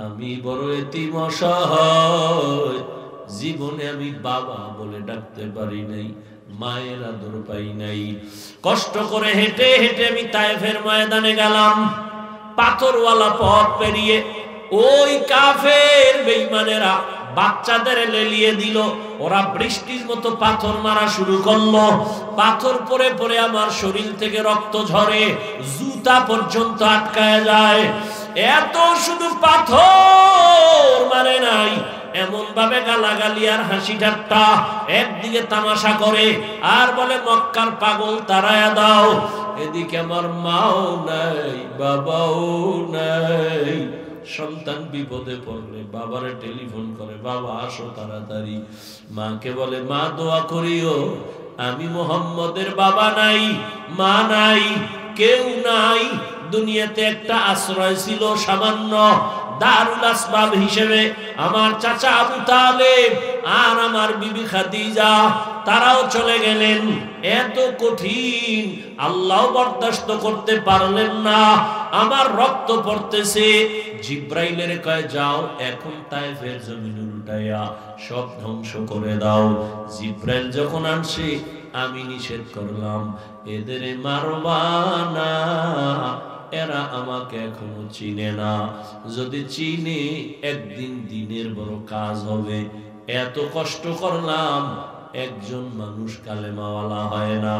আমি বড় এতিম অসহায়, জীবনে আমি বাবা বলে ডাকতে পারি নাই, মায়ের আদর পাই নাই। কষ্ট করে হেঁটে হেঁটে আমি তায়েফের ময়দানে গেলাম। পাথরওয়ালা পথ পেরিয়ে ওই কাফের বেঈমানেরা বাচ্চাদের লেলিয়ে দিল। ওরা বৃষ্টির মতো পাথর মারা শুরু করলো। পাথর পরে পরে আমার শরীর থেকে রক্ত ঝরে, জুতা পর্যন্ত আটকায় যায়। এত শুধু পাথর মারে নাই, এমন ভাবে গালাগালি আর হাসি ঠাট্টা, একদিকে তামাশা করে আর বলে মক্কার পাগল তারায়া দাও। এদিকে আমার মাও নাই, বাবাও নাই। সন্তান বিপদে পড়লে বাবারে টেলিফোন করে, বাবা আসো তাড়াতাড়ি। মাকে বলে, মা দোয়া করিও, আমি মুহাম্মদের বাবা নাই, মা নাই, কেউ নাই। দুনিয়াতে একটা আশ্রয় ছিল সামান্য, দারুল আসবাব হিসেবে আমার চাচা আবু তালেব আর আমার বিবি খাদিজা, তারাও চলে গেলেন। এত কঠিন, আল্লাহ বরদাস্ত করতে পারলেন না। আমার রক্ত পড়তেছে। জিব্রাইলের কয়, যাও এখন তায়েফের জমিন উল্টাইয়া সব ধ্বংস করে দাও। জিব্রাইল যখন আসে, আমি নিষেধ করলাম, এদের মারবা না, এরা আমাকে এখনো চিনে না। যদি চিনে, একদিন দিনের বড় কাজ হবে। এত কষ্ট করলাম, একজন মানুষ কালেমাওয়ালা হয় না,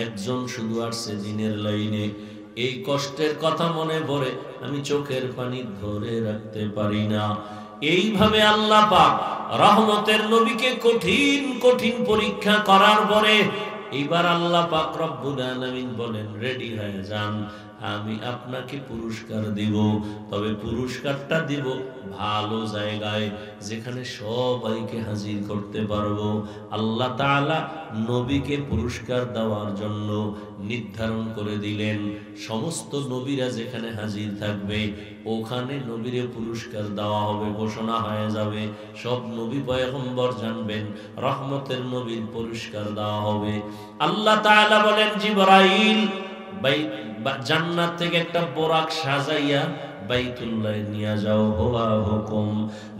একজন শুধু আসছে দিনের লাইনে। এই কষ্টের কথা মনে পড়ে আমি চোখের পানি ধরে রাখতে পারি না। এইভাবে আল্লাহ পাক রহমতের নবীকে কঠিন কঠিন পরীক্ষা করার পরে এবার আল্লাহ পাক রব্বুল আলামিন বলেন, রেডি হয়ে যান, আমি আপনাকে পুরস্কার দিব। তবে পুরস্কারটা দিব ভালো জায়গায়, যেখানে সবাইকে হাজির করতে পারবো। আল্লাহ তাআলা নবীকে পুরস্কার দেওয়ার জন্য নির্ধারণ করে দিলেন, সমস্ত নবীরা যেখানে হাজির থাকবে ওখানে নবীরে পুরস্কার দেওয়া হবে, ঘোষণা হয়ে যাবে। সব নবী পয়গম্বর জানবেন রহমতের নবীর পুরস্কার দেওয়া হবে। আল্লাহ তাআলা বলেন, জিবরাইল জান্নাত থেকে একটা বোরাক সাজাইয়া বাইতুল্লাহ নিয়ে যাও, হুয়া হুকুম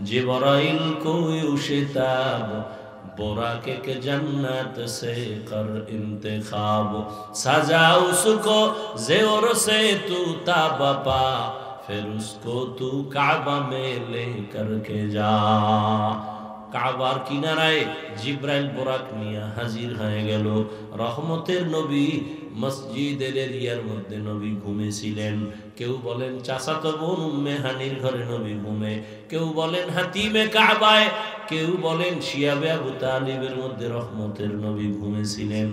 জিবরাইল কো ইউশিতাব बोराके के जन्नत से कर इंतखाब सजा उसको ज़ेवर से तू ताबपा फिर उसको तू काबा में ले करके जा। কাবার কিনারায় জিব্রাইল বোরাক নিয়ে হাজির হয়ে গেল। রহমতের নবী মসজিদের এরিয়ার মধ্যে নবী ঘুমেছিলেন। কেউ বলেন চাচাতো বোন উম্মে হানির ঘরে নবী ঘুমে, কেউ বলেন হাতিমে কাবায়, কেউ বলেন শিয়াবে আবু তালিবের মধ্যে রহমতের নবী ঘুমেছিলেন।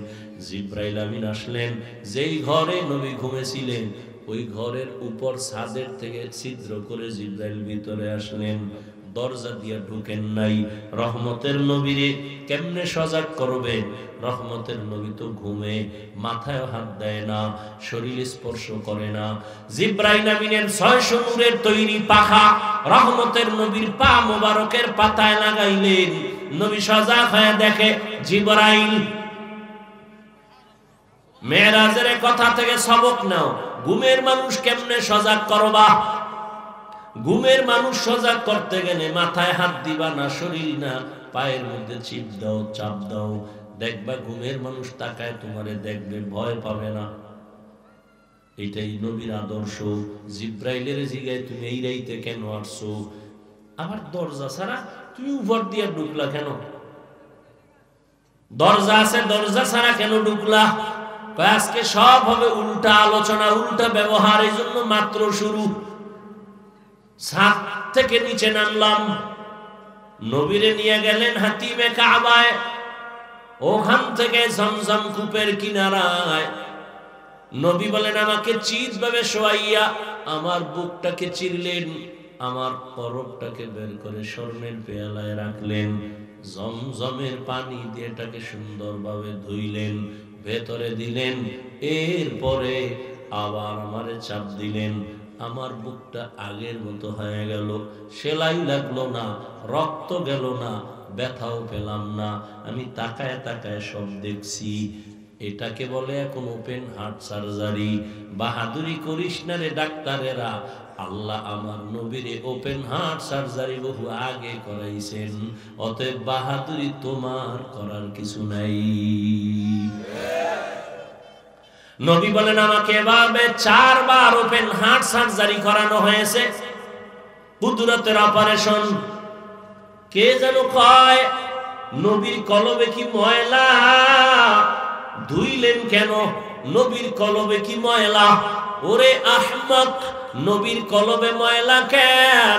জিব্রাইল আমিন আসলেন, যেই ঘরে নবী ঘুমেছিলেন ওই ঘরের উপর ছাদের থেকে ছিদ্র করে জিব্রাইল ভিতরে আসলেন। দরজা দিয়ে ঢুকেন নাই। রহমতের নবীরে কেমনে সজাগ করবেন? রহমতের নবী তো ঘুমে, মাথায় হাত দেয় না, শরীর স্পর্শ করে না। জিব্রাইল আমিনের 600 নূরের তৈরি পাখা রহমতের নবীর পা মোবারকের পাতায় লাগাইলেন। নবী সজাগ হয়ে দেখে জিব্রাইল। মেরাজের কথা থেকে সবক নাও, ঘুমের মানুষ কেমনে সজাগ করবা? ঘুমের মানুষ সজাগ করতে গেলে মাথায় হাত দিবা না, শরীর না, পায়ের মধ্যে চিপ দাও, চাপ দাও, দেখবা ঘুমের মানুষ তাকায় তোমারে দেখবে, ভয় পাবে না। এটাই নবীর আদর্শ। জিব্রাইলের জিগায় তুমি এই রাইতে কেন আসছো? আবার দরজা ছাড়া তুমি উপর দিয়ে ঢুকলা কেন? দরজা আছে, দরজা ছাড়া কেন ঢুকলা? আজকে সব হবে উল্টা আলোচনা, উল্টা ব্যবহার, এই জন্য মাত্র শুরু। ছাদ থেকে নিচে নামলাম, নবীরে নিয়ে গেলেন হাতিমে কাবায়। ওখান থেকে জমজম কূপের কিনারায় নবী বলেন আমাকে চিৎ ভাবে শোয়াইয়া আমার বুকটাকে চিরলেন, আমার পরবটাকে বের করে স্বর্ণের পেয়ালায় রাখলেন, জমজমের পানি দিয়ে এটাকে সুন্দরভাবে ধুইলেন, ভেতরে দিলেন। এরপরে আবার আমারে চাপ দিলেন। আমার বুকটা আগের মতো হয়ে গেল, সেলাই লাগলো না, রক্ত গেল না, ব্যথাও পেলাম না। আমি তাকায় তাকায় সব দেখছি। এটাকে বলে এখন ওপেন হার্ট সার্জারি। বাহাদুরি করিস না রে ডাক্তারেরা, আল্লাহ আমার নবীরে ওপেন হার্ট সার্জারি বহু আগে করাইছেন, অতএব বাহাদুরি তোমার করার কিছু নাই। নবী বলেন আমাকে এভাবে 4 বার ওপেন হার্ট সার্জারি করানো হয়েছে, কুদরতের অপারেশন। কে যেন কয় নবীর কলবে কি ময়লা, ধুইলেন কেন? নবীর কলবে কি ময়লা? ওরে আহমক, নবীর কলবে ময়লা কেন?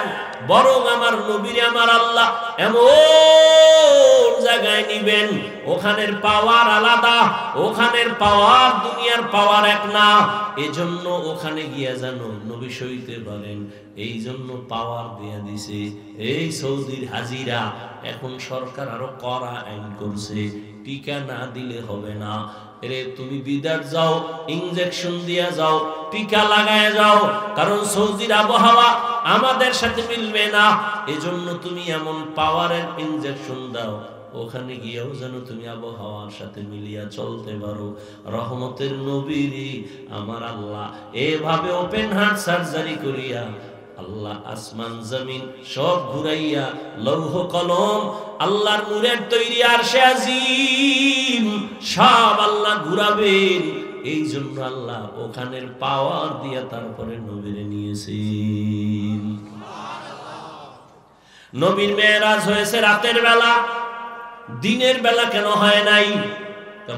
বরং আমার নবীর আমার আল্লাহ এমন জায়গায় নিবেন, ওখানের পাওয়ার আলাদা, ওখানের পাওয়ার দুনিয়ার পাওয়ার এক না। এজন্য ওখানে গিয়া যেন নবী সইতে পারেন, এই জন্য পাওয়ার দিয়ে দিছে। এই সৌদির হাজিরা, এখন সরকার আরো কড়া আইন করছে, টিকা না দিলে হবে না। এরে তুমি বিদার যাও, ইনজেকশন দিয়া যাও, টিকা লাগায় যাও, কারণ সৌদির আবহাওয়া আমাদের সাথে মিলবে না। এজন্য তুমি এমন পাওয়ারের ইনজেকশন দাও, ওখানে গিয়েও যেন তুমি আবহাওয়ার সাথে মিলিয়া চলতে পারো। রহমতের নবীরি আমার আল্লাহ এভাবে ওপেন হার্ট সার্জারি করিয়া আল্লাহ আসমান জমিন সব ঘুরাইয়া লৌহ কলম আল্লাহর নূরের তৈরি আরশে আজিম সব আল্লাহ ঘুরাবেন। এই জন্য আল্লাহ ওখানের পাওয়ার দিয়া তারপরে নবীরে নিয়েছেন। নবীর মেরাজ হয়েছে রাতের বেলা, দিনের বেলা কেন হয় নাই?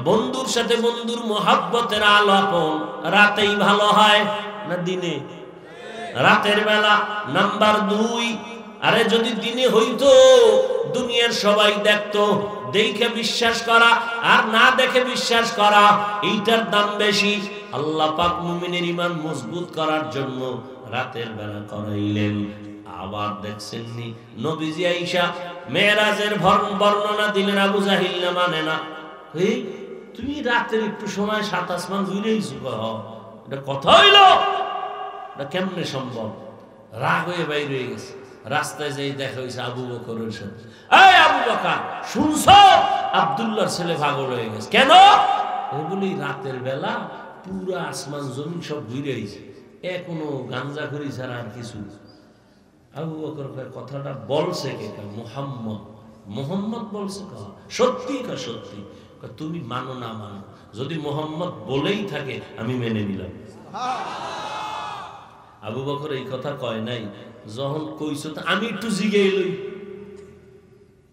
বন্ধুর সাথে বন্ধুর মোহাব্বতের আলাপন রাতেই ভালো হয় না দিনে? রাতের বেলা। নাম্বার 2, আরে যদি দিনে হইতো দুনিয়ার সবাই দেখতো, দেখে বিশ্বাস করা আর না দেখে বিশ্বাস করা এইটার দাম বেশি। আল্লাহ পাক মুমিনের ঈমান মজবুত করার জন্য রাতের বেলা করাইলেন। আবার দেখছেন নি নবীজি আয়েশা মেরাজের বর্ণনা দিলেন, আবু জাহিল না মানে না, এই তুমি রাতের একটু সময় 7 আসমান ঘুরেইছো, এটা কথা হইলো? এটা কেমনে সম্ভব? রাগ হয়ে বাইরে হয়ে গেছে, রাস্তায় যাই দেখা হয়েছে আবু বকরের সাথে। এই আবু বকর শুনছো, আব্দুল্লাহর ছেলে পাগল হয়ে গেছে। কেন? বলি রাতের বেলা পুরো আসমান জমিন সব ঘুরে আইছে, এখনো গাঞ্জা করি ছাড়া আর কিছু। আবু বকর কথাটা বলছে কে? মুহাম্মদ। মুহাম্মদ বলছে, সত্যি কা সত্যি। তুমি মানো না মানো, যদি মুহাম্মদ বলেই থাকে আমি মেনে নিলাম। আবু বকর এই কথা কয় নাই, যখন কইছো আমি একটু জিগে লই,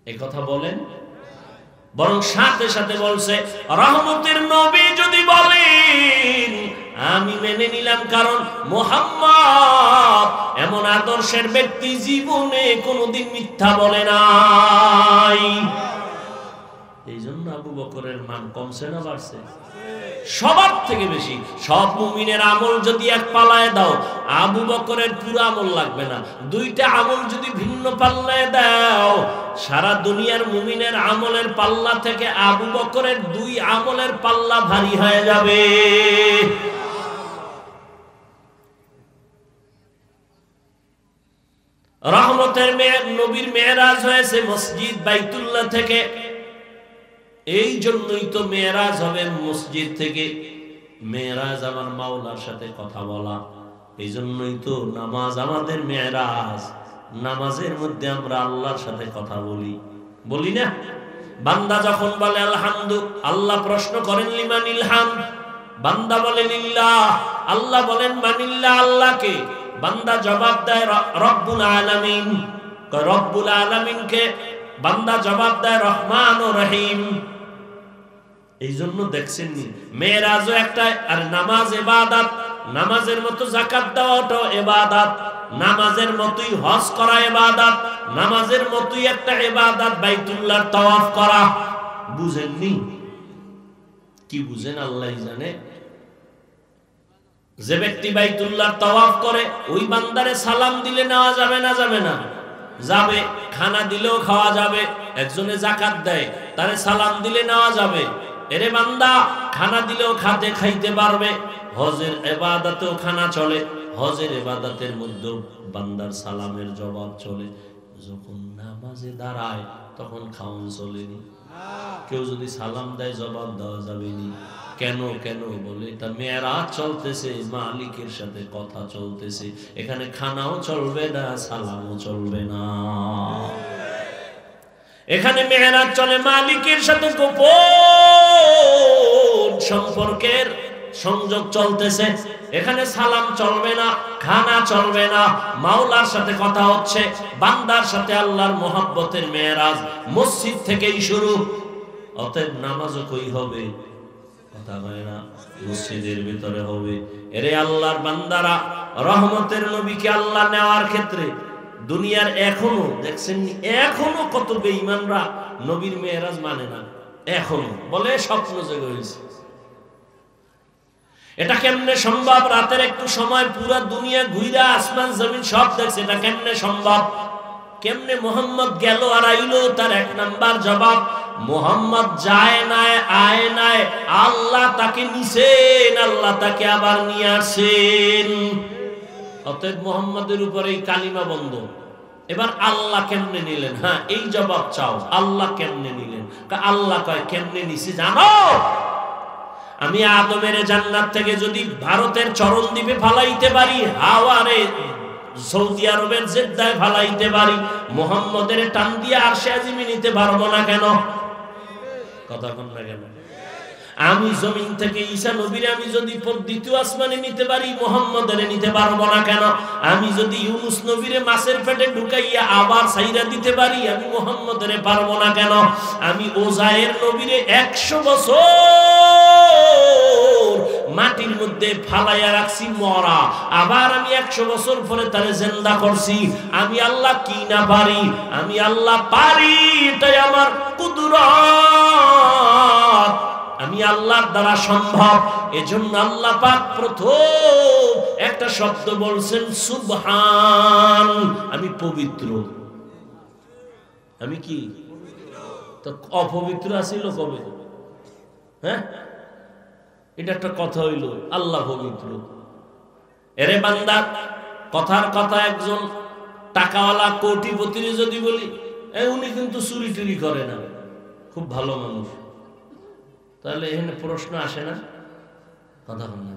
এই কথা বলেন, বরং সাথে সাথে বলছে রহমতের নবী যদি বলেন আমি মেনে নিলাম, কারণ মুহাম্মদ এমন আদর্শের ব্যক্তি জীবনে কোনোদিন মিথ্যা বলে নাই। এই জন্য আবু বকরের মান কমছে না বাড়ছে? সবার থেকে বেশি। সব মুমিনের আমল যদি এক পাল্লায় দাও, আবু বকরের পুরো আমল লাগবে না। 2টা আমল যদি ভিন্ন পাল্লায় দাও, সারা দুনিয়ার মুমিনের আমলের পাল্লা থেকে আবু বকরের 2 আমলের পাল্লা ভারী হয়ে যাবে। রহমতের নবীর মেরাজ হয়েছে মসজিদ বাইতুল্লাহ থেকে, এই জন্যই তো মেরাজ হবে মসজিদ থেকে। মেরাজ আমার মাওলার সাথে কথা বলা, এই জন্যই তো নামাজ আমাদের মেরাজ। নামাজের মধ্যে আমরা আল্লাহর সাথে কথা বলি, বলি না? বান্দা যখন বলে আলহামদু, আল্লাহ প্রশ্ন করেন লিমানিল হামদ, বান্দা বলে লিল্লাহ, আল্লাহ বলেন মানিল্লাহ, আল্লাহকে। বান্দা জবাব দেয় রব্বুল আলামিন, রব্বুল আলামিনকে। বান্দা জবাব দেয় রহমান ও রহিম। এই জন্য দেখছেন নি মেরাজও একটা, আর নামাজ ইবাদত। নামাজের মতো যাকাত দেওয়াটাও ইবাদত, নামাজের মতোই হজ করা ইবাদত, নামাজের মতোই একটা ইবাদত বাইতুল্লাহর তাওয়াফ করা। বুঝেননি? কি বুঝেন আল্লাহই জানে। যে ব্যক্তি বাইতুল্লাহর তাওয়াফ করে ওই বান্দারে সালাম দিলে নেওয়া যাবে না? যাবে না? যাবে। খানা দিলেও খাওয়া যাবে। একজনে যাকাত দেয়, তারে সালাম দিলে নেওয়া যাবে। এরে বান্দা, খানা দিলেও খাইতে পারবে। হজের ইবাদতেও খানা চলে, হজের ইবাদতের মধ্যে বান্দার সালামের জবাব চলে। যখন নামাজে দাঁড়ায় তখন খাওয়ান চলেনি। কেউ যদি সালাম দেয় জবাব দেওয়া যাবে না। কেন কেন বলে এটা মেরাজ চলতেছে, মালিকের সাথে কথা চলতেছে, এখানে খানাও চলবে না, সালামও চলবে না। এখানে মেরাজ চলে, মালিকের সাথে গোপন সম্পর্কের সংযোগ চলতেছে। এখানে সালাম চলবে না, খানা চলবে না, মাওলার সাথে কথা হচ্ছে, বান্দার সাথে আল্লাহর মোহাব্বতের মেরাজ মসজিদ থেকেই শুরু। অতএব নামাজও কই হবে? কথা হয় না, মসজিদের ভিতরে হবে। এরে আল্লাহর বান্দারা, রহমতের নবীকে আল্লাহ নেওয়ার ক্ষেত্রে দুনিয়ার এখনো দেখছেন, এখনো কত বেঈমানরা নবীর মেরাজ মানে না। এখনো বলে স্বপ্ন জেগে হয়েছে। এটা কেমনে সম্ভব? রাতের একটু সময় পুরা দুনিয়া ঘুইরা আসমান জমিন সব দেখছে, এটা কেমনে সম্ভব? কেমনে মোহাম্মদ গেল আর আইলো? তার এক নাম্বার জবাব, মোহাম্মদ যায় নাই, আয় নাই, আল্লাহ তাকে নিছেন, আল্লাহ তাকে আবার নিয়ে আসেন। অতএব মোহাম্মদের উপরে এই কালিমা বন্ধ। এবার আল্লাহ কেমনে নিলেন? হ্যাঁ, এই জবাব চাও, আল্লাহ কেমনে নিলেন? আল্লাহ কয় কেমনে নিছি জানো? আমি আদমের জান্নাত থেকে যদি ভারতের চরণ দ্বীপে ফালাইতে পারি, হাওয়ারে সৌদি আরবের জেদ্দায় ফালাইতে পারি, মুহাম্মদের টান দিয়ে আরশে আজিমে নিতে পারবো না কেন? কথা কোন না কেন? আমি জমিন থেকে ঈসা নবীরে আমি যদি দ্বিতীয় আসমানে নিতে পারি, মুহাম্মদের নিতে পারবো না কেন? আমি যদি ইউনুস নবীরে মাছের পেটে ঢুকাইয়া আবার সাইরা দিতে পারি, আমি মুহাম্মদের পারবো না কেন? আমি ওজায়ের নবীরে 100 বছর মাটির মধ্যে ফালাইয়া রাখছি মরা, আবার আমি 100 বছর পরে তারে জিন্দা করছি। আমি আল্লাহ কি না পারি? আমি আল্লাহ পারি, এটাই আমার কুদরত, আমি আল্লাহর দ্বারা সম্ভব। এজন্য আল্লাহ পাক প্রথম একটা শব্দ বলছেন সুবহান, আমি পবিত্র। আমি কি তো অপবিত্র আছিল কবে? হ্যাঁ, এটা একটা কথা হইল, আল্লাহ পবিত্র। এরে বান্দা, কথার কথা একজন টাকাওয়ালা কোটিপতি যদি বলি, উনি কিন্তু চুরি টুরি করে না, খুব ভালো মানুষ, তাহলে এখানে প্রশ্ন আসে না? কথা বল না।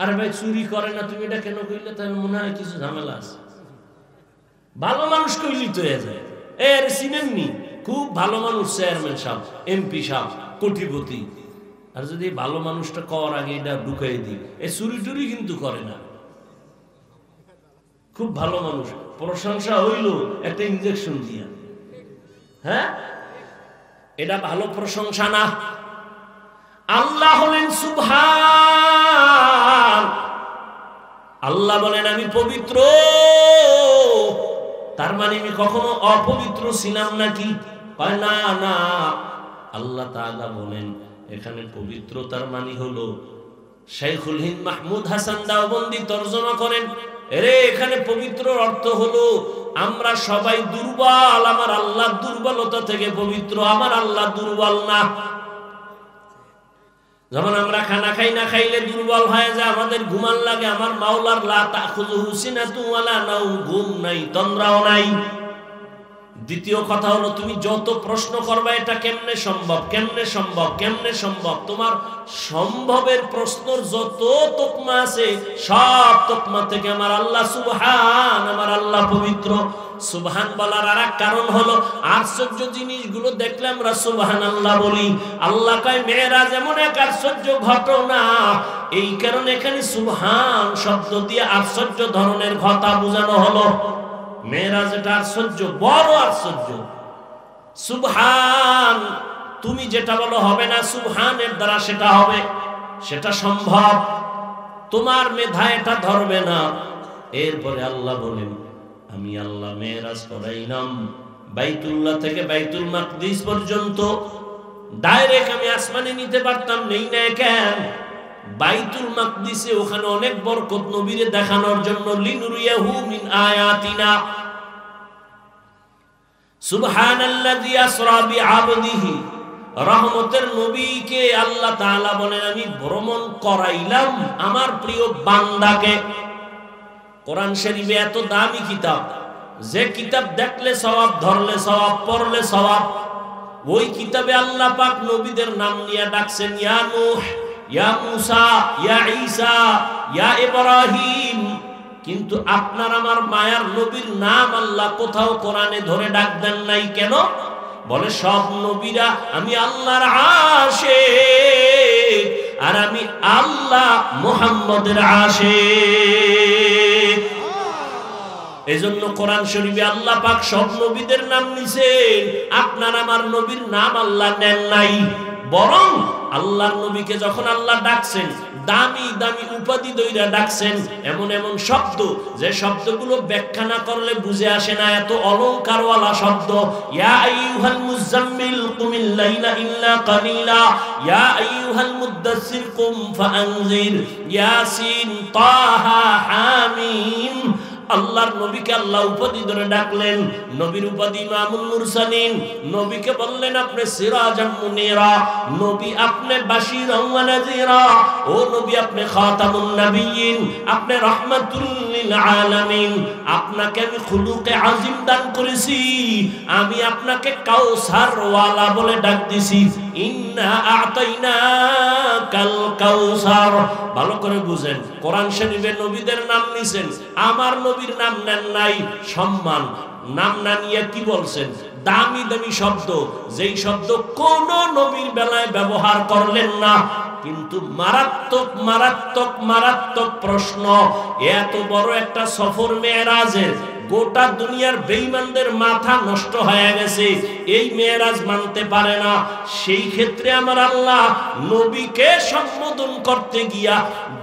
আরে ভাই চুরি করে না, তুমি এটা কেন কইলে? তাহলে মনে হয় কিছু ঝামেলা আছে। ভালো মানুষ কইলি তো হয়ে যায়। এর চিনেননি, খুব ভালো মানুষ, চেয়ারম্যান সাহেব, এমপি সাহেব, কোটিপতি। আর যদি ভালো মানুষটা করার আগে এটা ঢুকাই দিই, এ চুরি টুরি কিন্তু করে না, খুব ভালো মানুষ, প্রশংসা হইল একটা ইনজেকশন দিয়া। হ্যাঁ, এটা ভালো প্রশংসা না। আল্লাহ হলেন সুবহান, আল্লাহ বলেন আমি পবিত্র। তার মানে আমি কখনো অপবিত্র ছিলাম নাকি? কয় না না, আল্লাহ তাআলা বলেন এখানে পবিত্রতার মানে হলো, শাইখুল হিন্দ মাহমুদ হাসান দাওবন্দি তরজমা করেন, এরে এখানে পবিত্র অর্থ হলো আমরা সবাই দুর্বল, আমার আল্লাহ দুর্বলতা থেকে পবিত্র, আমার আল্লাহ দুর্বল না। যেমন আমরা খানা খাই না খাইলে দুর্বল হয়ে যায়, আমাদের ঘুমান লাগে, আমার মাওলার লা তাখুযুহু সিনাতুন ওয়ালা নাওম, ঘুম নাই, তন্দ্রাও নাই। দ্বিতীয় কথা হলো, তুমি যত প্রশ্ন করবে এটা কেমনে সম্ভব, কেমনে সম্ভব, কেমনে সম্ভব, তোমার সম্ভবের প্রশ্নর যত তকমা আছে সব তকমা থেকে আমার আল্লাহ সুবহান, আমার আল্লাহ পবিত্র। সুবহান বলার আর এক কারণ হলো, আশ্চর্য জিনিসগুলো দেখলে আমরা সুবহানাল্লাহ বলি। আল্লাহ কয় মেরাজ এমন এক আশ্চর্য ঘটনা, এই কারণে এখানে সুবহান শব্দ দিয়ে আশ্চর্য ধরনের ঘটনা বোঝানো হলো। মেরাজ এটা আশ্চর্য, বড় আশ্চর্য। সুবহান, তুমি যেটা বলো হবে না, সুবহানের দ্বারা সেটা হবে, সেটা সম্ভব, তোমার মেধা এটা ধরবে না। এরপরে আল্লাহ বলেন আমি আল্লাহ মেরাজ করাইলাম বাইতুল্লাহ থেকে বাইতুল মাকদিস পর্যন্ত, ডাইরেক্ট আমি আসমানে নিতে পারতাম, নেই না কেন? বাইতুল মাকদিসে ওখানে অনেক বরকত নবীরে দেখানোর জন্য, লিনুরিয়াহু মিন আয়াতিনা। সুবহানাল্লাযী আসরা বিআবদিহি, রহমতের নবীকে আল্লাহ তাআলা বলেন আমি ভ্রমণ করাইলাম আমার প্রিয় বান্দাকে। কোরআন শরীফে এত দামি কিতাব, যে কিতাব দেখলে সওয়াব, ধরলে সওয়াব, পড়লে সওয়াব, ওই কিতাবে আল্লাহ পাক নবীদের নাম নিয়ে ডাকছেন, ইয়া নূহ, ইয়া মুসা, ইয়া ঈসা, ইয়া ইব্রাহিম। কিন্তু আপনার আমার মায়ার নবীর নাম আল্লাহ কোথাও কোরআনে ধরে ডাক দেন নাই। কেন? বলে সব নবীরা আমি আল্লাহর আশিক, আর আমি আল্লাহ মুহাম্মদের আশিক। এজন্য কোরআন শরীফে আল্লাহ পাক সব নবীদের নাম নিছেন, আপনার আমার নবীর নাম আল্লাহ নেন নাই। বরং আল্লাহর নবীকে যখন আল্লাহ ডাকছেন, দামি দামি উপাধি দইরা ডাকছেন, এমন এমন শব্দ যে শব্দগুলো ব্যাখ্যা না করলে বুঝে আসে না, এত অলংকারওয়ালা শব্দ। ইয়া আইয়ুহাল মুযাম্মিল কুমিল লাইলা ইল্লা কালিলা, ইয়া আইয়ুহাল মুদ্দাসসির কুম ফাআনজির, ইয়াসিন, তাহা, হামিম। আল্লাহর নবীকে আল্লাহ উপাধি ধরে ডাকলেন। নবীর উপাধি ইমামুল মুরসালিন। নবীকে বললেন আপনি সিরাজাম মুনিরা, নবী আপনি বাশীরাম ওয়া নাযীরা, ও নবী আপনি খাতামুন নবিয়্যিন, আপনি রাহমাতুল লিল আলামিন। আপনাকে আমি খুলুকে আজিম দান করেছি, আমি আপনাকে কাউসার ওয়ালা বলে ডাক দিছি। ইন্না আ'তাইনাকাল কাউসার। ভালো করে বুঝেন, কোরআন শরীফে নবীদের নাম নিছেন, আমার নবীর নাম নেন নাই। সম্মান নাম না নিয়ে কি বলছেন? দামি দামি শব্দ, যেই শব্দ কোন নবীর বেলায় ব্যবহার করলেন না। কিন্তু মারাত্মক মারাত্মক মারাত্মক প্রশ্ন, এত বড় একটা সফর মেরাজের, গোটা দুনিয়ার বেঈমানদের মাথা নষ্ট হয়ে গেছে, এই মেরাজ মানতে পারে না। সেই ক্ষেত্রে আমার আল্লাহ নবীকে সম্বোধন করতে গিয়া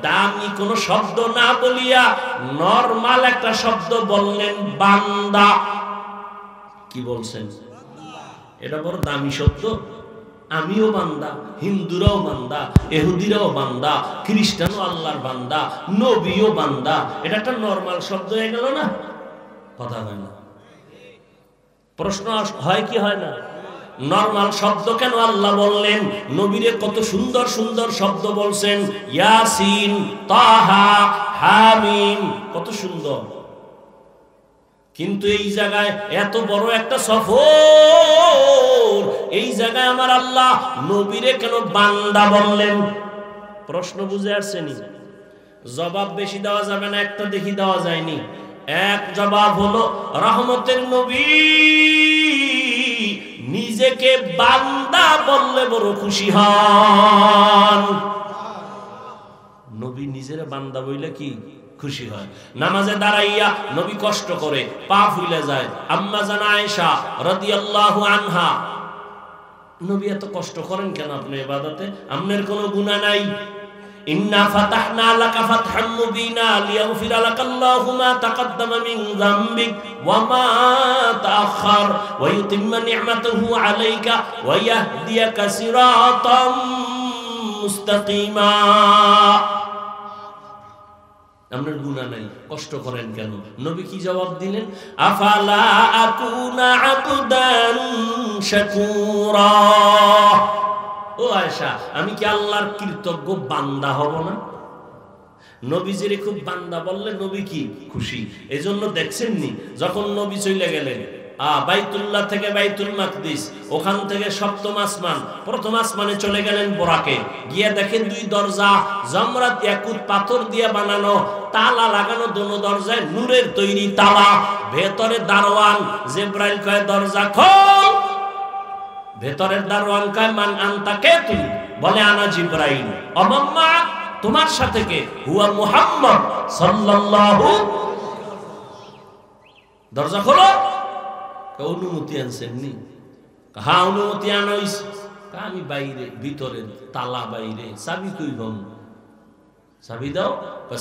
দামি কোন শব্দ না বলিয়া নরমাল একটা শব্দ বললেন, বান্দা। কি বলছেন? এটা বড় দামি শব্দ। আমিও বান্দা, হিন্দুরাও বান্দা, ইহুদিরাও বান্দা, খ্রিস্টানও আল্লাহর বান্দা, নবীও বান্দা। এটা একটা নরমাল শব্দ হয়ে গেল না? কথা হয় না? প্রশ্ন হয় কি হয় না? নরমাল শব্দ কেন আল্লাহ বললেন? নবীরে কত সুন্দর সুন্দর শব্দ বলছেন, ইয়াসিন, তাহা, হামিম, কত সুন্দর। কিন্তু এই জায়গায় এত বড় একটা সফর, এই জায়গায় আমার আল্লাহ নবীরে কেন বান্দা বললেন? প্রশ্ন বুঝে আসছেনি? জবাব বেশি দেওয়া যাবে না, একটা দেখি দেওয়া যায়নি। এক জবাব হলো, রহমতের নবী নিজেকে বান্দা বললে বড় খুশি হন। নবী নিজের বান্দা বইলে কি খুশি হয়? নামাজে দাঁড়াইয়া নবী কষ্ট করে, পা ফুলে যায়। আম্মা জান আয়েশা রাদিয়াল্লাহু আনহা, নবী এত কষ্ট করেন কেন আপনি ইবাদতে? আপনার কোনো গুনাহ নাই। ইন্না ফাতাহনা লাকা ফাতহাম মুবিনা লিয়াগফিরা লাকাল্লাহু মা তাকাদ্দামা মিন যামবিক ওয়া মা তাআখার ওয়া ইউতিম্মা নি'মাতাহু আলাইকা ওয়া ইয়াহদিয়াকা সিরাতাম মুস্তাকিমা। আপনার গুনাহ নাই, কষ্ট করেন কেন? নবী কি জবাব দিলেন? আফালা আকুনা আবদান শাকুরা। ও আয়েশা, আমি কি আল্লাহর কৃতজ্ঞ বান্দা হব না? নবীজির খুব বান্দা বললে নবী কি খুশি। এজন্য দেখছেননি, যখন নবী চলে গেলেন বাইতুল্লাহ থেকে বাইতুল মাকদিস, ওখান থেকে সপ্তম আসমান, প্রথম আসমানে চলে গেলেন বোরাকে, গিয়ে দেখেন দুই দরজা জমরাত ইয়াকুত পাথর দিয়ে বানানো, তালা লাগানো, দোনো দরজায় নূরের তৈরি তালা। ভেতরে দারোয়ান জিবরাইল কয় দরজা খোল। ভেতরের দারোয়ান কয় মান আনতা, কে তুমি? বলে আনা জিবরাইল। অমাম্মা, তোমার সাথে কে? হুয়া মুহাম্মদ সাল্লাল্লাহু। দরজা খোলো। অনুমতি আনছেননি? হ্যাঁ অনুমতি আনাইস। আমি বাইরে, ভিতরে তালা বাইরে, চাবি কই ভাম? চাবি দাও।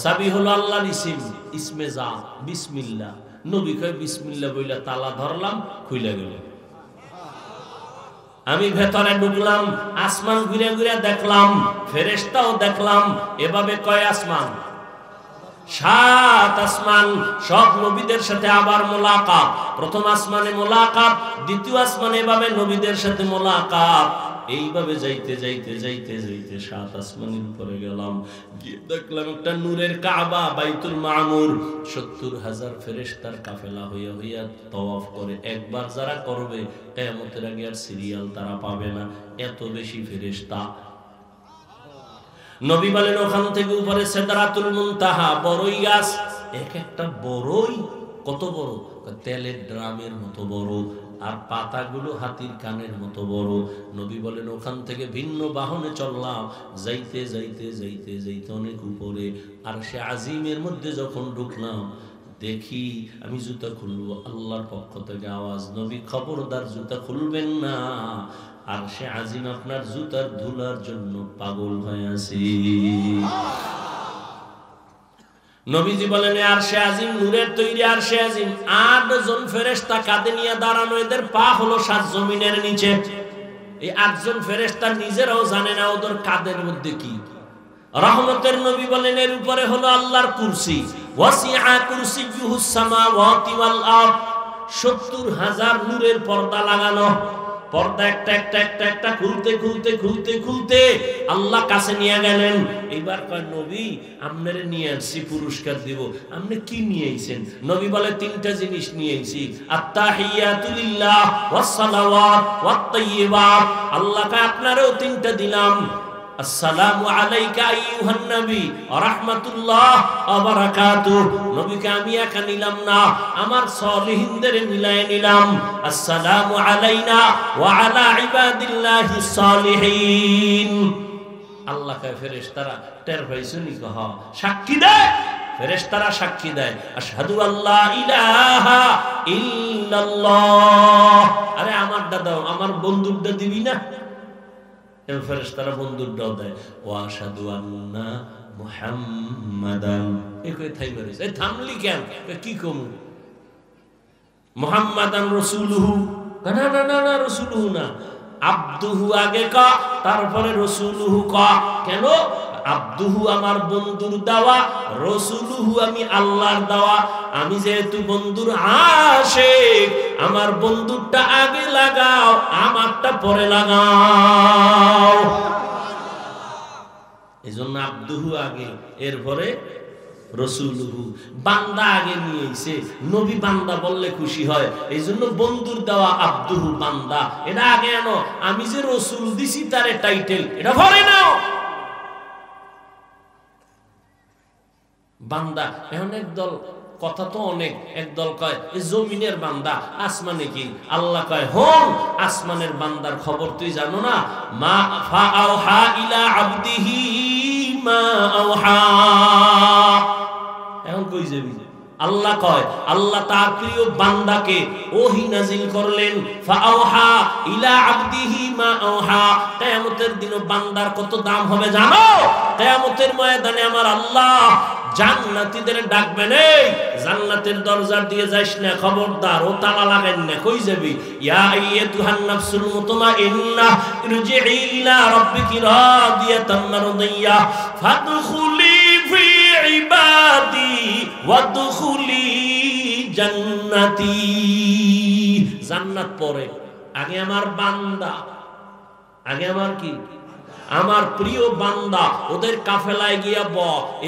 চাবি হলো আল্লাহর ইসিম, ইসমে যা, বিসমিল্লাহ। নবী কয় বিসমিল্লাহ বইলা তালা ধরলাম, খুইলা গেল। আমি ভেতরে ঢুকলাম, আসমান ঘুরে ঘুরে দেখলাম, ফেরেশতাও দেখলাম। এভাবে কয় আসমান? 7 আসমান। সব নবীদের সাথে আবার মোলাকাত। প্রথম আসমানে মোলাকাত, দ্বিতীয় আসমানে এভাবে নবীদের সাথে মোলাকাত। এইভাবে যাইতে যাইতে যাইতে যাইতে 7 আসমানের উপরে গেলাম, গিয়ে দেখলাম একটা নূরের কাবা, বাইতুল মামুর, 70,000 ফেরেশতার কাফেলা হইয়া হইয়া তওয়াফ করে। একবার যারা করবে কিয়ামতের আগে আর সিরিয়াল তারা পাবে না, এত বেশি ফেরেশতা। নবী বলেন ওখান থেকে উপরে সিদরাতুল মুনতাহা, বড়ই গাছ, এক একটা বড়ই কত বড়, তেলের ড্রামের মতো বড়, আর পাতাগুলো হাতির কানের মতো বড়। নবী বলেন ওখান থেকে ভিন্ন বাহনে চললাম, যাইতে যাইতে যাইতে যাইতে অনেক উপরে, আর সে আজিমের মধ্যে যখন ঢুকলাম দেখি আমি জুতা খুলবো, আল্লাহর পক্ষ থেকে আওয়াজ, নবী খবরদার জুতা খুলবেন না, আর সে আজিম আপনার জুতার ধুলার জন্য পাগল হয়ে আছে। নবীজি বলেন আর সে আজিম নূরের তৈরি, আর সে আজিম 8 জন ফেরেশতা কাঁধে নিয়ে দাঁড়ানো, এদের পা হলো 7 জমিনের নিচে। এই 8 জন ফেরেশতা নিজেরাও জানে না ওদের কাঁধের মধ্যে কি। রহমতের নবী বলেন এর উপরে হলো আল্লাহর কুরসি, ওয়াসিআ কুরসিয়ুহুস সামাওয়াতি ওয়াল আরদ, 70,000 নূরের পর্দা লাগানো। পর্দা একটা একটা একটা একটা খুলতে খুলতে খুলতে খুলতে আল্লাহ কাছে নিয়ে গেলেন। এবার কয় নবী আপনারে নিয়ে আসছি পুরস্কার দিব, আপনি কি নিয়ে আইছেন? নবী বলে 3টা জিনিস নিয়ে আইছি, আত্তাহিয়াতু লিল্লাহ ওয়াস সালাওয়াত ওয়াত তাইয়্যিবাত। আল্লাহ কয় আপনারও 3টা দিলাম, আসসালামু আলাইকা আইয়ুহান নবী ওয়া রাহমাতুল্লাহ ওয়া বারাকাতুহু। নবীকে আমি একা নিলাম না, আমার সালিহিনদের মিলায়ে নিলাম, আসসালামু আলাইনা ওয়া আলা ইবাদিল্লাহিস সালিহিন। আল্লাহ কয় ফেরেশতারা টের পাইছনি, কহ সাক্ষী দেয়, ফেরেশতারা সাক্ষী দেয়, আশহাদু আল্লা ইলাহা ইল্লাল্লাহ। আরে আমারটা দাও, আমার বন্ধুরটা দিবি না? ফেরেশতারা বন্ধুরটাও দেয়, ওয়া আশহাদু আন্না মুহাম্মাদান। এই কই থাইমা রইছে, এই থামলি কেন? কি কম মুহাম্মাদান রাসূলুহু, না না না না রাসূলুহু না, আব্দুহু আগে কা, তারপরে রাসূলুহু কা। কেন? আব্দুহু আমার বন্ধুর দেওয়া, রাসূলুহু আমি আল্লাহর দেওয়া। আমি যেহেতু বন্ধুর আশিক, আমার বন্ধুরটা আগে লাগাও, আমারটা পরে লাগাও। এজন্য আব্দুহু আগে, এরপরে রাসূলুহু। বান্দা আগে নিয়ে এসে, নবী বান্দা বললে খুশি হয়, এই জন্য বন্ধুর দেওয়া আব্দুহু বান্দা, এটা আগে আনো। আমি যে রাসূল দিছি তারে টাইটেল, এটা পরে নাও। বান্দা এখন একদল কথা তো অনেক, একদল কয় জমিনের বান্দা, আসমানে কি? আল্লাহ কয় হন, আসমানের বান্দার খবর তুই জানো না? মা ফাআওহা ইলা আবদিহি মা আওহা। এখন কই যাবি? আল্লাহ কয় আল্লাহ তার প্রিয় বান্দাকে ওহী নাজিল করলেন, ফাআওহা ইলা আবদিহি মা আওহা। কিয়ামতের দিন বান্দার কত দাম হবে জানো? কিয়ামতের ময়দানে আমার আল্লাহ জান্নাতীদের ডাকবেন, এই জান্নাতের দরজা দিয়ে যাইস না, খবরদার, ও তালা লাগাইন না। কই যাবি? ইয়া আইয়াতুহান নাফসুল মুতমাইন্নাহ ইরজিই ইলা রাব্বিকি রাদিয়াতাম মারদিয়াহ ফাদখুলি ফি ইবাদি ওয়াদখুলি জান্নাতি। জান্নাত পরে, আগে আমার বান্দা, আগে আমার কি? আমার প্রিয় বান্দা, ওদের কাফেলায় গিয়া ব,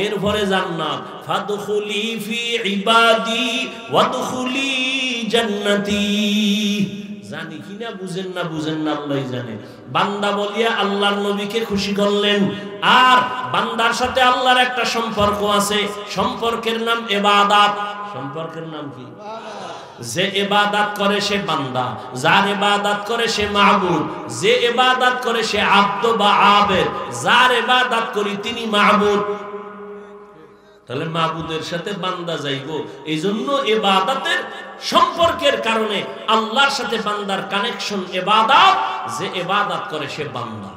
এরপরে জান্নাত। ফাদখুলি ফি ইবাদি ওয়াদখুলি জান্নাতি। জানি কিনা বুঝেন না, বুঝেন না আল্লাহই জানে। বান্দা বলিয়া আল্লাহর নবীকে খুশি করলেন, আর বান্দার সাথে আল্লাহর একটা সম্পর্ক আছে, সম্পর্কের নাম ইবাদত। সম্পর্কের নাম কি? যে ইবাদত করে সে বান্দা, যার ইবাদত করে সে মাহবুব, যে ইবাদত করে সে আব্দ বা আবেদ, যার ইবাদত করি তিনি মাহবুব। তাহলে মাহবুদের সাথে বান্দা যাইব, এই জন্য ইবাদতের সম্পর্কের কারণে আল্লাহর সাথে বান্দার কানেকশন ইবাদত। যে ইবাদত করে সে বান্দা,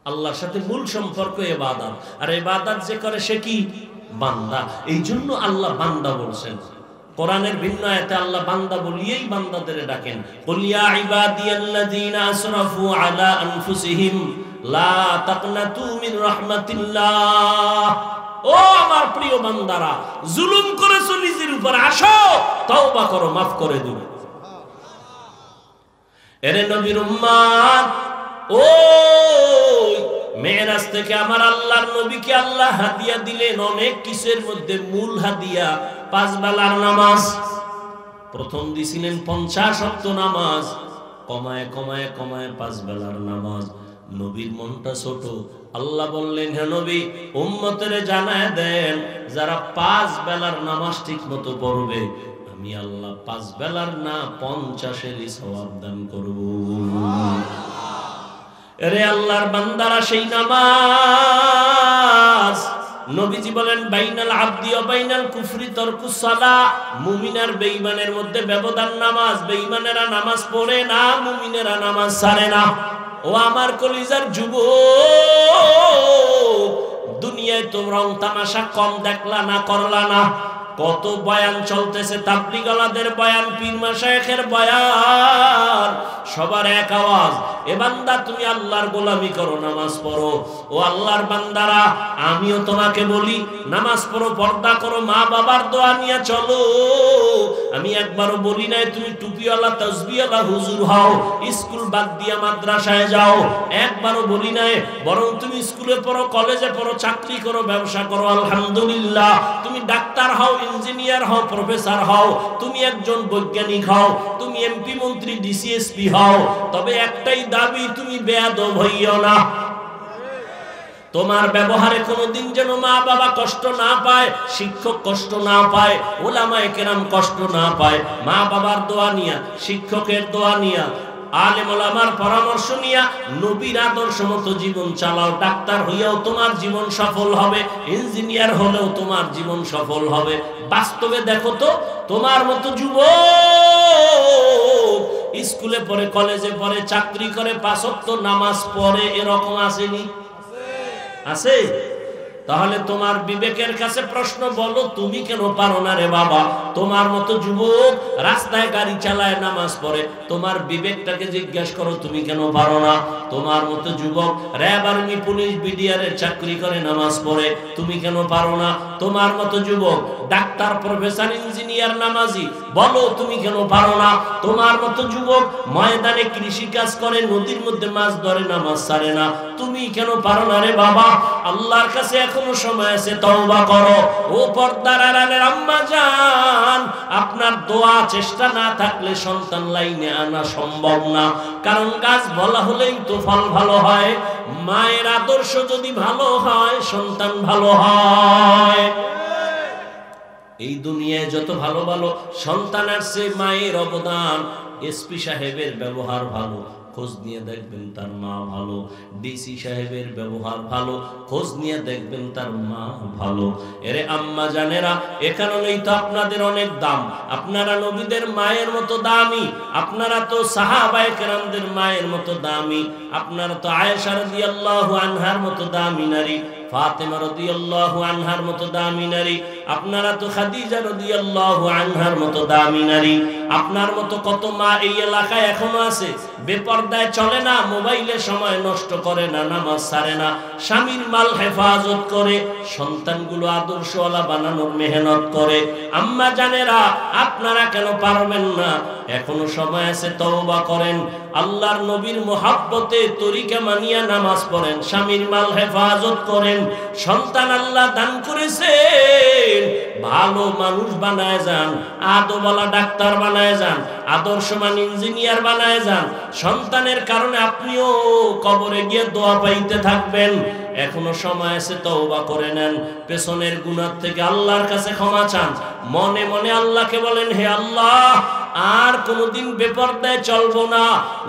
আল্লাহর সাথে মূল সম্পর্ক ইবাদত, আর ইবাদত যে করে সে কি? বান্দা। এই জন্য আল্লাহ বান্দা বলছেন। কোরআনের ভিন্ন আয়াতে আল্লাহ বান্দা বলিয়েই বান্দাদের ডাকেন, কুল ইয়া ইবাদিয়াল্লাযীনা আসরাফু আলা আনফুসিহিম লা তাকনাতু মিন রাহমাতিল্লাহ। ও আমার প্রিয় বান্দারা, জুলুম করেছো নিজের উপর, আসো তওবা করো, মাফ করে দিও। এরে নবীর উম্মত, ও মেরাজ থেকে আমার আল্লাহর নবীকে আল্লাহ হাদিয়া দিলেন অনেক কিছুর মধ্যে মূল হাদিয়া 5 বেলার নামাজ। প্রথম দিছিলেন 50 ওয়াক্ত নামাজ, কমায় কমায় কমায় 5 বেলার নামাজ। নবীর মনটা ছোট, আল্লাহ বললেন হে নবী উম্মতেরে জানায় দেন যারা 5 বেলার নামাজ ঠিক মতো পড়বে আমি আল্লাহ 5 বেলার না 50-এরই সওয়াব দান করব। এরে আল্লাহর বান্দারা সেই নামাজ নবীজি বলেন বাইনাল আবদি ওয়া বাইনাল কুফরি তারকুস সালাহ, মুমিন আর বেঈমানের মধ্যে ব্যবধান নামাজ। বেঈমানেরা নামাজ পড়ে না, মুমিনেরা নামাজ ছাড়ে না। ও আমার কলিজার যুবক, দুনিয়ায় তো রং তামাশা কম দেখলা না, করলা না? কত বয়ান চলতেছে, তাবলীগওয়ালাদের বয়ান, পীর মাশায়েখের বয়ান, সবার এক আওয়াজ, এ বান্দা তুমি আল্লাহর গোলামি করো, নামাজ পড়ো। ও আল্লাহর বান্দারা, আমিও তোমাকে বলি নামাজ পড়ো, পর্দা করো, মা বাবার দোয়া নিয়ে চলো। আমি একবারও বলি নাই তুমি টুপিওয়ালা তাসবিহওয়ালা হুজুর হও, স্কুল বাদ দিয়া মাদ্রাসায় যাও, একবারও বলি নাই। বরং তুমি স্কুলে পড়ো, কলেজে পড়ো, চাকরি করো, ব্যবসা করো, আলহামদুলিল্লাহ। তুমি ডাক্তার হও, ইঞ্জিনিয়ার হও, প্রফেসর হও, তুমি একজন বৈজ্ঞানিক হও, তুমি এমপি মন্ত্রী ডিসিএসপি হও, তবে একটাই দাবি, তুমি বেয়াদব হইও না। তোমার ব্যবহারে কোনোদিন যেন মা বাবা কষ্ট না পায়, শিক্ষক কষ্ট না পায়, উলামায়ে কেরাম কষ্ট না পায়। মা বাবার দোয়া নিয়া, শিক্ষকের দোয়া নিয়া, আলেম ওলামার পরামর্শ নিয়া নবীর আদর্শ মতো জীবন চালাও। ডাক্তার হইয়াও তোমার জীবন সফল হবে, ইঞ্জিনিয়ার হলেও তোমার জীবন সফল হবে। বাস্তবে দেখো তো, তোমার মতো যুবক স্কুলে পড়ে, কলেজে পড়ে, চাকরি করে, 5 ওয়াক্ত নামাজ পড়ে, এরকম আসেনি? আছে? তাহলে তোমার বিবেকের কাছে প্রশ্ন, বলো তুমি কেন পারো না রে বাবা? তোমার মতো যুবক রাস্তায় গাড়ি চালায়, নামাজ পড়ে, তোমার বিবেকটাকে জিজ্ঞাসা করো তুমি কেন পারো না? তোমার মতো যুবক র্যাব, আর্মি, পুলিশ, বিডিআরের চাকরি করে, নামাজ পড়ে, তুমি কেন পারো না? তোমার মতো যুবক ডাক্তার, প্রফেসর, ইঞ্জিনিয়ার, নামাজি, বলো তুমি কেন পারো না? তোমার মতো যুবক ময়দানে কৃষি কাজ করে, নদীর মধ্যে মাছ ধরে, নামাজ ছাড়ে না, তুমি কেন পারো না রে বাবা? আল্লাহর কাছে এখনো সময় আছে, তওবা করো। ও পর্দার আড়ালের আম্মা জান, আপনার দোয়া চেষ্টা না থাকলে সন্তান লাইনে আনা সম্ভব না। কারণ গাছ বলা হলেই তো ফল ভালো হয়। মায়ের আদর্শ যদি ভালো হয়, সন্তান ভালো হয়। এই দুনিয়ায় যত ভালো ভালো সন্তান আসছে, মায়ের অবদান। এসপি সাহেবের ব্যবহার ভালো, খোঁজ নিয়ে দেখবেন তার মা ভালো। ডিসি সাহেবের ব্যবহার ভালো, খোঁজ নিয়ে দেখবেন তার মা ভালো। এরে আম্মা জানেরা, এ কারণেই তো আপনাদের অনেক দাম। আপনারা নবীদের মায়ের মতো দামি, আপনারা তো সাহাবায়ে কেরামদের মায়ের মতো দামি, আপনারা তো আয়েশা রাদিয়াল্লাহু আনহার মতো দামি নারী, ফাতেমা রাদিয়াল্লাহু আনহার মতো দামি নারী, আপনারা তো খাদিজা রাদিয়াল্লাহু আনহার মতো দামি নারী। আপনার মতো কত মা এই এলাকায় এখনো আছে, বেপরদায় চলে না, মোবাইলে সময় নষ্ট করে না, নামাজ ছাড়ে না, স্বামীর মাল হেফাজত করে, সন্তানগুলো আদর্শওয়ালা বানানোর মেহনত করে। আম্মা জানেরা, আপনারা কেন পারবেন না? এখনো সময় আছে, তওবা করেন, আল্লাহর নবীর মুহাব্বতে তরিকা মানিয়া নামাজ পড়েন, স্বামীর মাল হেফাজত করেন। সন্তান আল্লাহ দান করেছেন, ভালো মানুষ বানায় যান, আদবওয়ালা ডাক্তার বানায় যান, আদর্শমান ইঞ্জিনিয়ার বানায় যান। সন্তানের কারণে আপনিও কবরে গিয়ে দোয়া পাইতে থাকবেন। এখনো সময় আছে, তওবা করে নেন, পেছনের গুনাহ থেকে আল্লাহর কাছে ক্ষমা চান। মনে মনে আল্লাহকে বলেন, হে আল্লাহ, আর কোনদিন বেপরদায় চলবো না,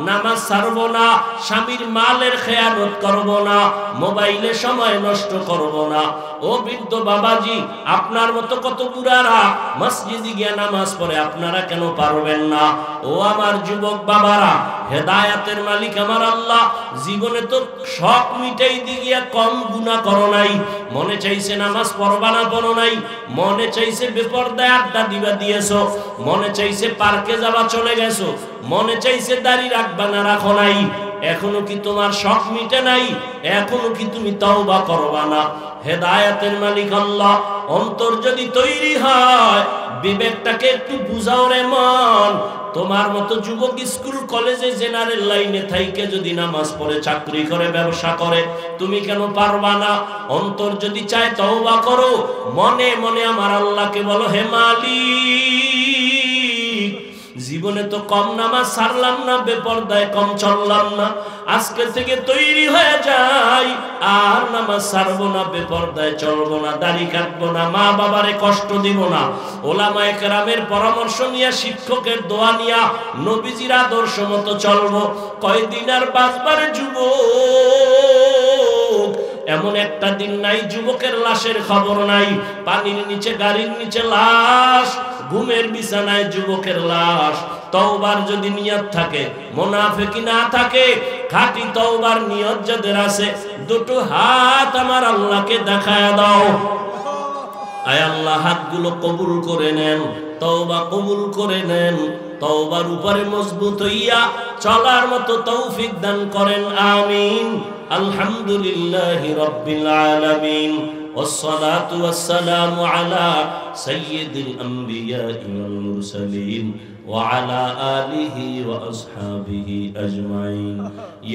নামাজ ছাড়বো না, স্বামীর মালের খেয়ানত করবো না, মোবাইলে সময় নষ্ট করবো না। ও বৃদ্ধ বাবাজি, আপনার মতো কত বুড়ারা মসজিদে গিয়ে নামাজ পড়ে, আপনারা কেন পারবেন না? ও আমার যুবক বাবারা, হেদায়াতের মালিক আমার আল্লাহ জীবনে তো শখ মিটাই দিয়ে কম গুনাহ করো নাই। মনে চাইছে নামাজ পড়বা না, পড়ো নাই। মনে চাইছে বেপরদায় আড্ডা দিবা দিয়েছো, মনে চাইছে পার্কে যাবা চলে গেছো, মনে চাইছে দাড়ি রাখবা না, রাখো নাই। এখনো কি তোমার শখ মিটে নাই? এখনো কি তুমি তওবা করবা না? হেদায়েতের মালিক আল্লাহ। অন্তর যদি তৈরি হয়, বিবেকটাকে একটু বুঝাও রে মন। তোমার মতো যুবক স্কুল কলেজে জেনারেল লাইনে থাইকে যদি নামাজ পড়ে, চাকরি করে, ব্যবসা করে, তুমি কেন পারবা না? অন্তর যদি চায় তওবা করো, মনে মনে আমার আল্লাহকে বলো, হে মালিক, জীবনে তো কম নামাজ ছাড়লাম না, বেপরদায় কম চললাম না, আজকে থেকে তৈরি হয়ে যাই, আর নামাজ ছাড়বো না, বেপরদায় চলবো না, দাড়ি কাটবো না, মা বাবারে কষ্ট দিব না, ওলামায়ে কেরামের পরামর্শ নিয়ে, শিক্ষকের দোয়া নিয়া, নবীজির আদর্শ মতো চলবো। কয়দিন আর বাঁচবার যুবক? এমন একটা দিন নাই যুবকের লাশের খবর নাই, পানির নিচে, গাড়ির নিচে লাশ, ঘুমের বিছানায় যুবকের লাশ। তওবার যদি নিয়ত থাকে, মুনাফিকি না থাকে, খাঁটি তওবার নিয়ত যাদের আছে, দুটো হাত আমার আল্লাহকে দেখায় দাও। আয় আল্লাহ, হাতগুলো কবুল করে নেন, তওবা কবুল করে নেন, তওবার উপরে মজবুত হইয়া চলার মতো তৌফিক দান করেন, আমিন। আলহামদুলিল্লাহি রাব্বিল আলামিন, والصلاة والسلام على سيد الأنبياء والمرسلين وعلى آله وأصحابه أجمعين.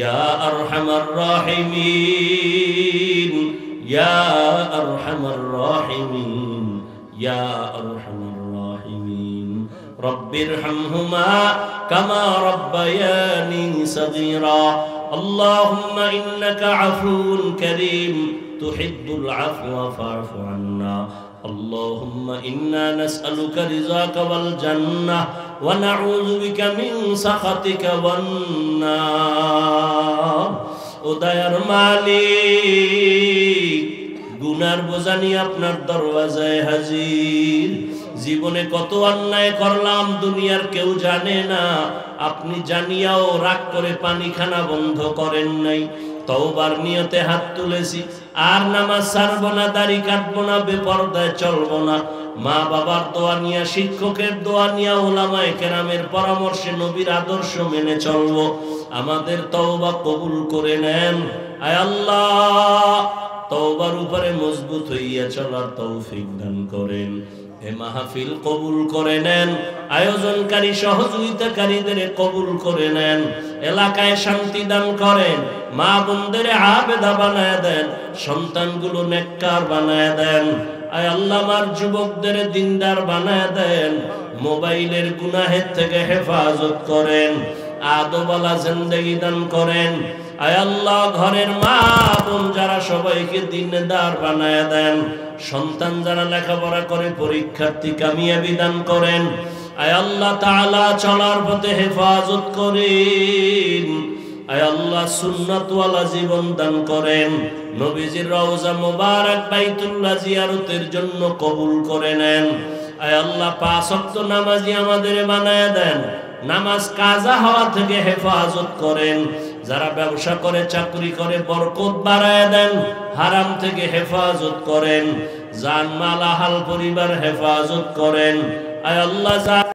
يا أرحم الراحمين، يا أرحم الراحمين، يا أرحم الراحمين. رب ارحمهما كما ربياني صغيرا. اللهم إنك عفو كريم تحب العفو فاعف عنا. اللهم إنا نسألك رضاك والجنة ونعوذ بك من سخطك والنار. ও দয়ার মালিক, গুনার বোঝা নিয়ে আপনার দরওয়াজায় হাজির। জীবনে কত অন্যায় করলাম, দুনিয়ার কেউ জানে না, আপনি জানিয়াও রাগ করে পানিখানা বন্ধ করেন নাই। তওবার নিয়তে হাত তুলেছি, আর নামাজ ছাড়বো না, দাড়ি কাটবো না, বেপরদায় চলবো না, মা বাবার দোয়া নিয়া, শিক্ষকের দোয়া নিয়া, ওলামায়ে কেরামের পরামর্শে, নবীর আদর্শ মেনে চলবো। আমাদের তওবা কবুল করে নেন। আয় আল্লাহ, তওবার উপরে মজবুত হইয়া চলার তৌফিক দান করেন। এ মাহফিল কবুল করে নেন, আয়োজনকারী সহযোগিতাকারীদের কবুল করে নেন, এলাকায় শান্তি দান করেন, মা বোনদের আবেদা বানায় দেন, সন্তানগুলো নেককার বানায় দেন। আয় আল্লাহ, আমার যুবকদের দিনদার বানায় দেন, মোবাইলের গুনাহের থেকে হেফাজত করেন, আদবওয়ালা জিন্দেগি দান করেন। আয় আল্লাহ, ঘরের মা বোন যারা, সবাইকে দিনদার বানায় দেন, সন্তান যারা লেখাপড়া করে পরীক্ষার্থী কামিয়াবি দান করেন। আয় আল্লাহ তাআলা, চলার পথে হেফাজত করেন। আয় আল্লাহ, সুন্নাতওয়ালা জীবন দান করেন। নবীজির রওজা মুবারক বাইতুল্লাহ জিয়ারতের জন্য কবুল করে নেন। আয় আল্লাহ, 5 ওয়াক্ত নামাজি আমাদের বানায় দেন, নামাজ কাজা হওয়া থেকে হেফাজত করেন। যারা ব্যবসা করে, চাকরি করে, বরকত বাড়ায় দেন, হারাম থেকে হেফাজত করেন, জান মাল আহাল পরিবার হেফাজত করেন। আয় আল্লাহ,